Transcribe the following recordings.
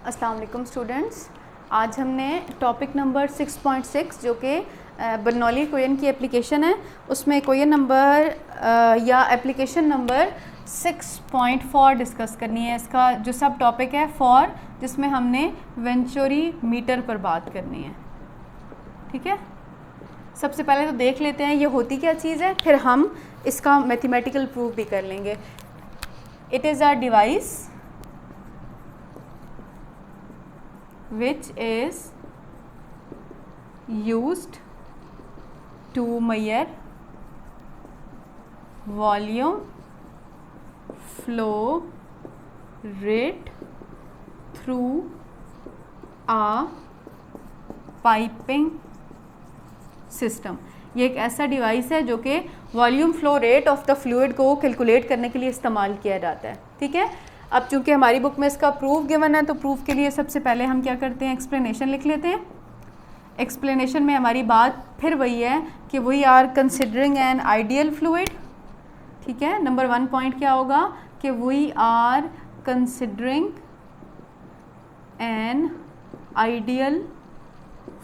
अस्सलाम वालेकुम स्टूडेंट्स। आज हमने टॉपिक नंबर 6.6 जो कि बर्नौली इक्वेशन की एप्लीकेशन है, उसमें इक्वेशन नंबर या एप्लीकेशन नंबर 6.4 डिस्कस करनी है। इसका जो सब टॉपिक है फॉर, जिसमें हमने वेंचुरी मीटर पर बात करनी है। ठीक है, सबसे पहले तो देख लेते हैं ये होती क्या चीज़ है, फिर हम इसका मैथमेटिकल प्रूफ भी कर लेंगे। It is a device which is used to measure volume flow rate through a piping system। ये एक ऐसा डिवाइस है जो कि volume flow rate of the fluid को कैलकुलेट करने के लिए इस्तेमाल किया जाता है। ठीक है, अब चूंकि हमारी बुक में इसका प्रूफ गिवन है तो प्रूफ के लिए सबसे पहले हम क्या करते हैं, एक्सप्लेनेशन लिख लेते हैं। एक्सप्लेनेशन में हमारी बात फिर वही है कि we are considering an ideal fluid. ठीक है, नंबर 1 पॉइंट क्या होगा कि we are considering an ideal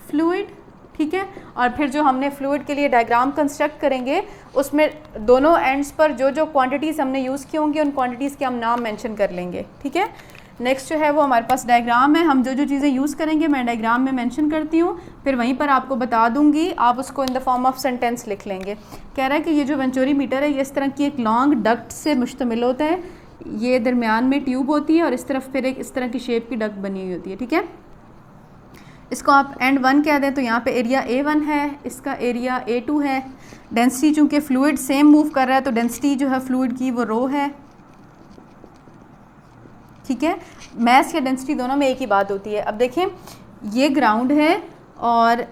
fluid. ठीक है, और फिर जो हमने फ्लूइड के लिए डायग्राम कंस्ट्रक्ट करेंगे उसमें दोनों एंड्स पर जो जो क्वांटिटीज़ हमने यूज़ की होंगी उन क्वांटिटीज़ के हम नाम मेंशन कर लेंगे। ठीक है, नेक्स्ट जो है वो हमारे पास डायग्राम है। हम जो जो चीज़ें यूज़ करेंगे मैं डायग्राम में मेंशन करती हूँ, फिर वहीं पर आपको बता दूंगी, आप उसको in the form of sentence लिख लेंगे। कह रहा है कि ये जो वेंचुरी मीटर है ये इस तरह की एक लॉन्ग डक्ट से मुश्तमिल होता है। ये दरमियान में ट्यूब होती है और इस तरफ फिर एक इस तरह की शेप की डक्ट बनी हुई होती है। ठीक है, इसको आप एंड 1 कह दें तो यहाँ पे एरिया A1 है, इसका एरिया A2 है। डेंसिटी चूँकि फ्लूइड सेम मूव कर रहा है तो डेंसिटी जो है फ्लूइड की वो रो है। ठीक है, मैस या डेंसिटी दोनों में एक ही बात होती है। अब देखें ये ग्राउंड है और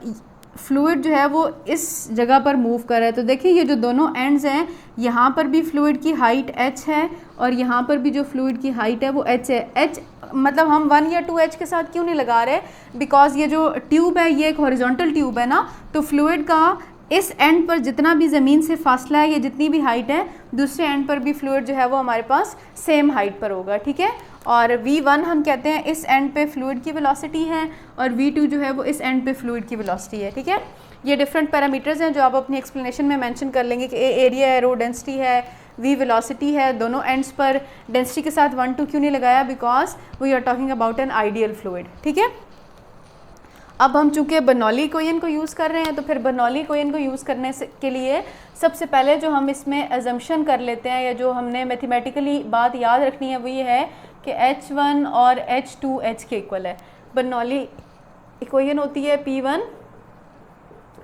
फ्लूइड जो है वो इस जगह पर मूव कर रहा है, तो देखिए ये जो दोनों एंड्स हैं यहाँ पर भी फ्लूइड की हाइट h है और यहाँ पर भी जो फ्लूइड की हाइट है वो h है। h मतलब हम 1 या 2h के साथ क्यों नहीं लगा रहे, बिकॉज ये जो ट्यूब है ये एक हॉरिजॉन्टल ट्यूब है ना, तो फ्लूइड का इस एंड पर जितना भी ज़मीन से फासला है या जितनी भी हाइट है दूसरे एंड पर भी फ्लूइड जो है वो हमारे पास सेम हाइट पर होगा। ठीक है, और V1 हम कहते हैं इस एंड पे फ्लूइड की वेलोसिटी है और V2 जो है वो इस एंड पे फ्लूइड की वेलोसिटी है। ठीक है, ये डिफरेंट पैरामीटर्स हैं जो आप अपनी एक्सप्लेनेशन में मेंशन कर लेंगे कि A एरिया है, रो डेंसिटी है, V वेलोसिटी है। दोनों एंड्स पर डेंसिटी के साथ 1 2 क्यों नहीं लगाया, because we are talking about an ideal fluid. ठीक है, अब हम चूँकि बर्नौली इक्वेशन को यूज़ कर रहे हैं तो फिर बर्नौली इक्वेशन को यूज़ करने के लिए सबसे पहले जो हम इसमें अजम्पशन कर लेते हैं या जो हमने मैथमेटिकली बात याद रखनी है वो ये है कि H1 और H2 H के इक्वल है। बर्नौली इक्वेशन होती है P1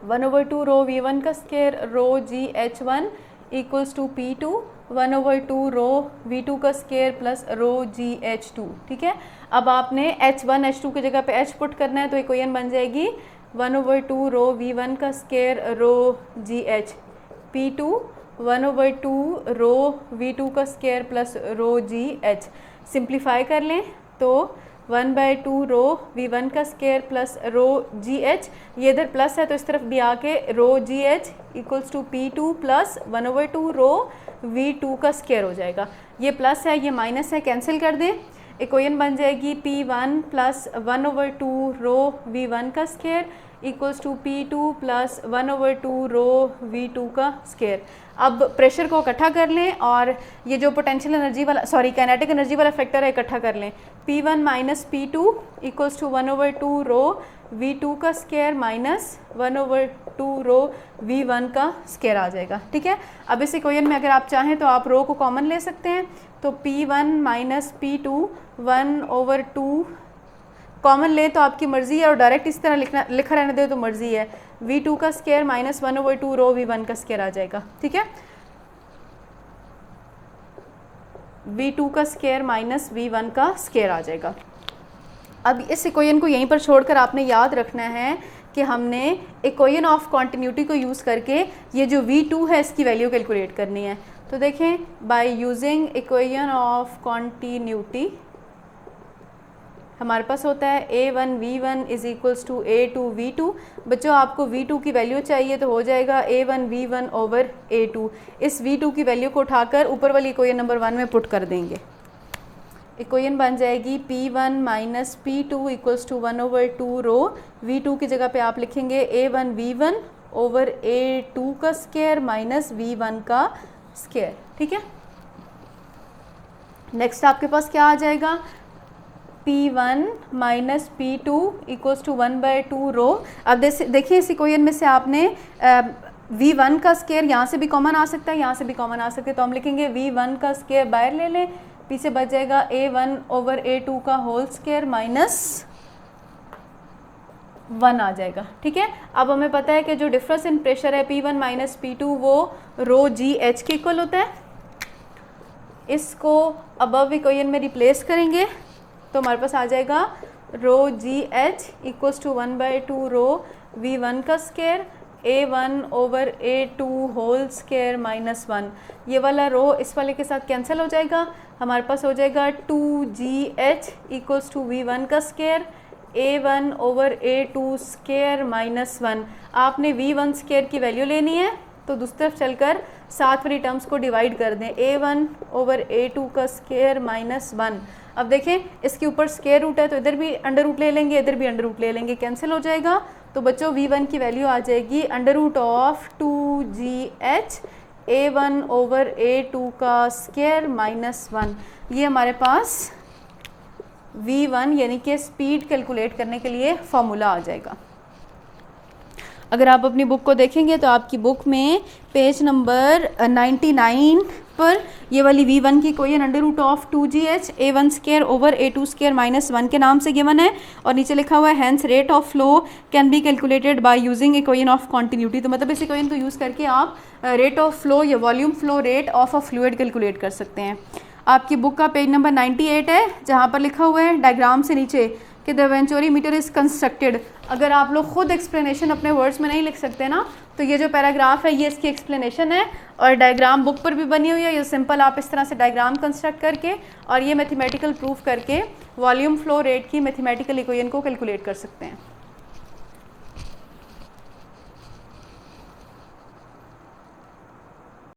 1/2 रो V1 का square rho g H1 equals to P2 1/2 rho V2 का स्क्वायर प्लस रो जी H2। ठीक है, अब आपने H1 H2 की जगह पे H पुट करना है तो इक्वेशन बन जाएगी 1/2 रो V1 का square rho g H P2 1/2 rho V2 का square plus rho g H। Simplify कर लें तो 1/2 रो V1 का square plus rho g h, ये इधर प्लस है तो इस तरफ भी आके rho g h equals to P2 plus 1/2 rho V2 का स्क्वायर हो जाएगा। ये प्लस है ये माइनस है, कैंसिल कर दें, इक्वेशन बन जाएगी P1 प्लस 1/2 रो V1 का square equals to P2 plus 1/2 rho V2 का स्क्वायर। अब प्रेशर को इकट्ठा कर लें और ये जो पोटेंशियल एनर्जी वाला काइनेटिक एनर्जी वाला फैक्टर है इकट्ठा कर लें। P1 minus P2 equals to 1/2 rho V2 का स्क्वायर माइनस 1/2 रो V1 का स्क्वायर आ जाएगा। ठीक है, अब इस इक्वेशन में अगर आप चाहें तो आप रो को कॉमन ले सकते हैं, तो P1 माइनस P2 1/2 कॉमन लें तो आपकी मर्ज़ी है और डायरेक्ट इस तरह लिखा रहने दे तो मर्ज़ी है। V2 का स्क्वायर माइनस 1/2 रो V1 का स्क्वायर आ जाएगा। ठीक है, V2 का स्क्वायर माइनस V1 का स्क्वायर आ जाएगा। अब इस इक्वेशन को यहीं पर छोड़कर आपने याद रखना है कि हमने इक्वेशन ऑफ कॉन्टिन्यूटी को यूज़ करके ये जो V2 है इसकी वैल्यू कैलकुलेट करनी है। तो देखें, bye using equation of continuity हमारे पास होता है A1 V1 is equals to A2 V2। बच्चों आपको V2 की वैल्यू चाहिए तो हो जाएगा A1 V1 ओवर A2। इस V2 की वैल्यू को उठाकर ऊपर वाली इक्वेशन नंबर 1 में पुट कर देंगे। इक्वेशन बन जाएगी P1 minus P2 equals to 1/2 rho. V2 की जगह पे आप लिखेंगे A1 V1 ओवर A2 का स्क्वायर माइनस V1 का स्क्वायर। ठीक है, नेक्स्ट आपके पास क्या आ जाएगा, P1 minus P2 equals to 1/2 रो। अब देखिए इस इक्वेशन में से आपने V1 का स्क्वायर यहाँ से भी कॉमन आ सकता है, यहाँ से भी कॉमन आ सकता है, तो हम लिखेंगे V1 का स्क्वायर बाहर ले लें, पीछे बच जाएगा A1 ओवर A2 का होल स्क्वायर माइनस 1 आ जाएगा। ठीक है, अब हमें पता है कि जो डिफरेंस इन प्रेशर है P1 माइनस P2 वो रो GH के इक्वल होता है। इसको अबव इक्वेशन में रिप्लेस करेंगे तो हमारे पास आ जाएगा rho GH equals to 1/2 rho V1 का square A1 over A2 whole square minus 1। ये वाला रो इस वाले के साथ कैंसिल हो जाएगा, हमारे पास हो जाएगा 2GH इक्वल्स टू V1 का square A1 over A2 square minus 1। आपने V1 स्क्वायर की वैल्यू लेनी है तो दूसरी तरफ चलकर साथ वाली टर्म्स को डिवाइड कर दें, A1 ओवर A2 का स्क्वायर माइनस 1। अब देखें इसके ऊपर स्क्वायर रूट है तो इधर भी अंडर रूट ले लेंगे, इधर भी अंडर रूट ले लेंगे, कैंसिल हो जाएगा। तो बच्चों V1 की वैल्यू आ जाएगी under root of 2GH A1 over A2 का स्क्वायर माइनस 1। ये हमारे पास V1 यानी कि स्पीड कैलकुलेट करने के लिए फॉर्मूला आ जाएगा। अगर आप अपनी बुक को देखेंगे तो आपकी बुक में पेज नंबर 99 पर ये वाली V1 की equation under root of 2GH A1 square over A2 square minus 1 के नाम से गिवन है और नीचे लिखा हुआ है hence rate of flow can be calculated by using equation of continuity. तो मतलब इस इक्वेशन को यूज़ करके आप रेट ऑफ फ्लो या volume flow rate of a fluid calculate कर सकते हैं। आपकी बुक का पेज नंबर 98 है जहाँ पर लिखा हुआ है डायग्राम से नीचे कि द वेंचुरीमीटर इज़ कंस्ट्रक्टेड। अगर आप लोग खुद एक्सप्लेनेशन अपने वर्ड्स में नहीं लिख सकते ना तो ये जो पैराग्राफ है ये इसकी एक्सप्लेनेशन है और डायग्राम बुक पर भी बनी हुई है। ये सिंपल आप इस तरह से डायग्राम कंस्ट्रक्ट करके और ये मैथमेटिकल प्रूफ करके वॉल्यूम फ्लो रेट की मैथमेटिकल इक्वेशन को कैलकुलेट कर सकते हैं।